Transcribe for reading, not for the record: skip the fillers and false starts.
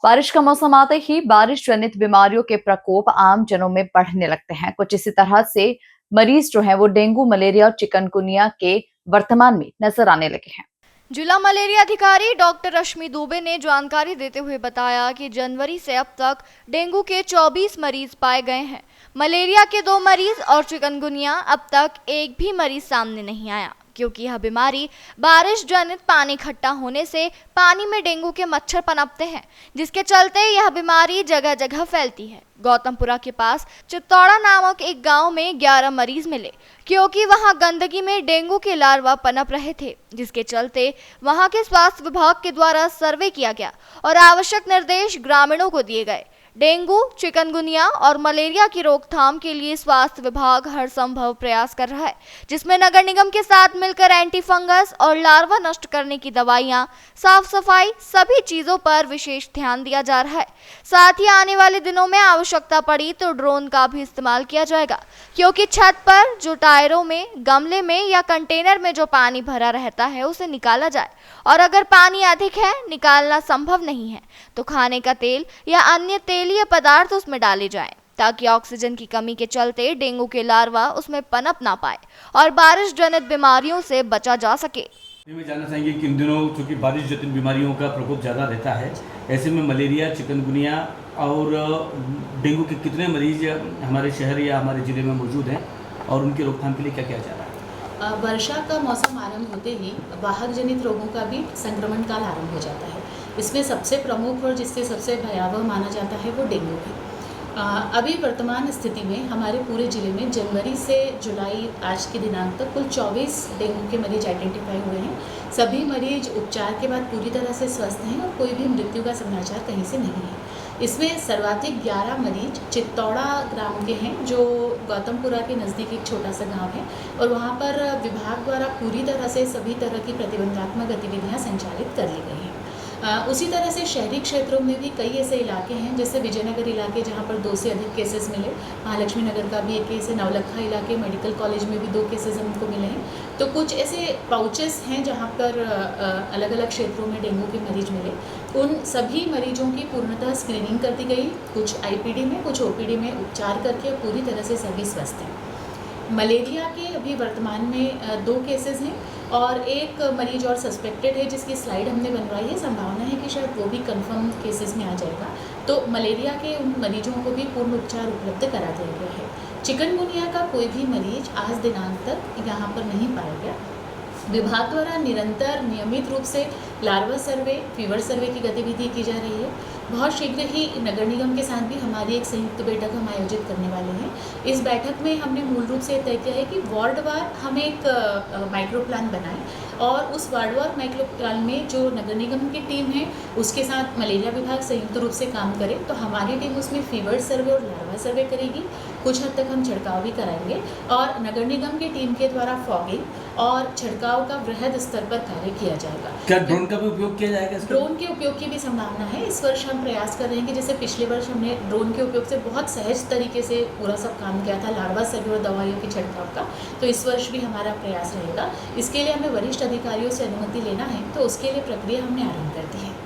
बारिश का मौसम आते ही बारिश जनित बीमारियों के प्रकोप आम जनों में बढ़ने लगते हैं। कुछ इसी तरह से मरीज जो हैं वो डेंगू, मलेरिया और चिकनगुनिया के वर्तमान में नजर आने लगे हैं। जिला मलेरिया अधिकारी डॉक्टर रश्मि दुबे ने जानकारी देते हुए बताया कि जनवरी से अब तक डेंगू के 24 मरीज पाए गए हैं। मलेरिया के 2 मरीज और चिकनगुनिया अब तक एक भी मरीज सामने नहीं आया, क्योंकि यह बीमारी बारिश जनित पानी इकट्ठा होने से पानी में डेंगू के मच्छर पनपते हैं, जिसके चलते यह बीमारी जगह जगह फैलती है। गौतमपुरा के पास चित्तौड़ा नामक एक गांव में 11 मरीज मिले, क्योंकि वहां गंदगी में डेंगू के लार्वा पनप रहे थे, जिसके चलते वहां के स्वास्थ्य विभाग के द्वारा सर्वे किया गया और आवश्यक निर्देश ग्रामीणों को दिए गए। डेंगू, चिकनगुनिया और मलेरिया की रोकथाम के लिए स्वास्थ्य विभाग हर संभव प्रयास कर रहा है, जिसमें नगर निगम के साथ मिलकर एंटी फंगस और लार्वा नष्ट करने की दवाइयां, साफ सफाई, सभी चीजों पर विशेष ध्यान दिया जा रहा है। साथ ही आने वाले दिनों में आवश्यकता पड़ी तो ड्रोन का भी इस्तेमाल किया जाएगा, क्योंकि छत पर जो टायरों में, गमले में या कंटेनर में जो पानी भरा रहता है उसे निकाला जाए, और अगर पानी अधिक है, निकालना संभव नहीं है, तो खाने का तेल या अन्य तेलीय पदार्थ उसमें डाले जाएं, ताकि ऑक्सीजन की कमी के चलते डेंगू के लार्वा उसमें पनप ना पाए और बारिश जनित बीमारियों से बचा जा सके। मैं जानना चाहेंगे कि इन दिनों चूँकि बारिश जनित बीमारियों का प्रकोप ज़्यादा रहता है, ऐसे में मलेरिया, चिकनगुनिया और डेंगू के कितने मरीज हमारे शहर या हमारे ज़िले में मौजूद हैं और उनकी रोकथाम के लिए क्या किया जा रहा है? वर्षा का मौसम आरंभ होते ही वाहक जनित रोगों का भी संक्रमण काल आरंभ हो जाता है। इसमें सबसे प्रमुख और जिससे सबसे भयावह माना जाता है वो डेंगू है। अभी वर्तमान स्थिति में हमारे पूरे ज़िले में जनवरी से जुलाई आज के दिनांक तक कुल 24 डेंगू के मरीज आइडेंटिफाई हुए हैं। सभी मरीज उपचार के बाद पूरी तरह से स्वस्थ हैं और कोई भी मृत्यु का समाचार कहीं से नहीं है। इसमें सर्वाधिक 11 मरीज चित्तौड़ा ग्राम के हैं, जो गौतमपुरा के नज़दीक एक छोटा सा गांव है, और वहां पर विभाग द्वारा पूरी तरह से सभी तरह की प्रतिबंधात्मक गतिविधियां संचालित कर ली गई हैं। उसी तरह से शहरी क्षेत्रों में भी कई ऐसे इलाके हैं, जैसे विजयनगर इलाके जहां पर 2 से अधिक केसेस मिले, महालक्ष्मी नगर का भी एक केस है, नवलखा इलाके मेडिकल कॉलेज में भी 2 केसेस हमको मिले हैं। तो कुछ ऐसे पाउचेस हैं जहां पर अलग अलग क्षेत्रों में डेंगू के मरीज मिले। उन सभी मरीजों की पूर्णतः स्क्रीनिंग कर दी गई, कुछ आईपीडी में, कुछ ओपीडी में उपचार करके पूरी तरह से सभी स्वस्थ हैं। मलेरिया के अभी वर्तमान में 2 केसेस हैं और एक मरीज और सस्पेक्टेड है, जिसकी स्लाइड हमने बनवाई है। संभावना है कि शायद वो भी कंफर्म केसेस में आ जाएगा। तो मलेरिया के उन मरीजों को भी पूर्ण उपचार उपलब्ध करा दिया गया है। चिकनगुनिया का कोई भी मरीज आज दिनांक तक यहाँ पर नहीं पाया गया। विभाग द्वारा निरंतर नियमित रूप से लार्वा सर्वे, फीवर सर्वे की गतिविधि की जा रही है। बहुत शीघ्र ही नगर निगम के साथ भी हमारी एक संयुक्त बैठक हम आयोजित करने वाले हैं। इस बैठक में हमने मूल रूप से तय किया है कि वार्डवार हम एक माइक्रो प्लान बनाएं और उस वार्डवार माइक्रो प्लान में जो नगर निगम की टीम है उसके साथ मलेरिया विभाग संयुक्त रूप से काम करें। तो हमारी टीम उसमें फीवर सर्वे और लार्वा सर्वे करेगी, कुछ हद तक हम छिड़काव भी कराएंगे, और नगर निगम की टीम के द्वारा फॉगिंग और छिड़काव का वृहद स्तर पर कार्य किया जाएगा। क्या ड्रोन का भी उपयोग किया जाएगा? ड्रोन के उपयोग की भी संभावना है। इस वर्ष हम प्रयास कर रहे हैं कि जैसे पिछले वर्ष हमने ड्रोन के उपयोग से बहुत सहज तरीके से पूरा सब काम किया था, लार्वा सर्वे और दवाइयों के छिड़काव का, तो इस वर्ष भी हमारा प्रयास रहेगा। इसके लिए हमें वरिष्ठ अधिकारियों से अनुमति लेना है, तो उसके लिए प्रक्रिया हमने आरंभ कर दी है।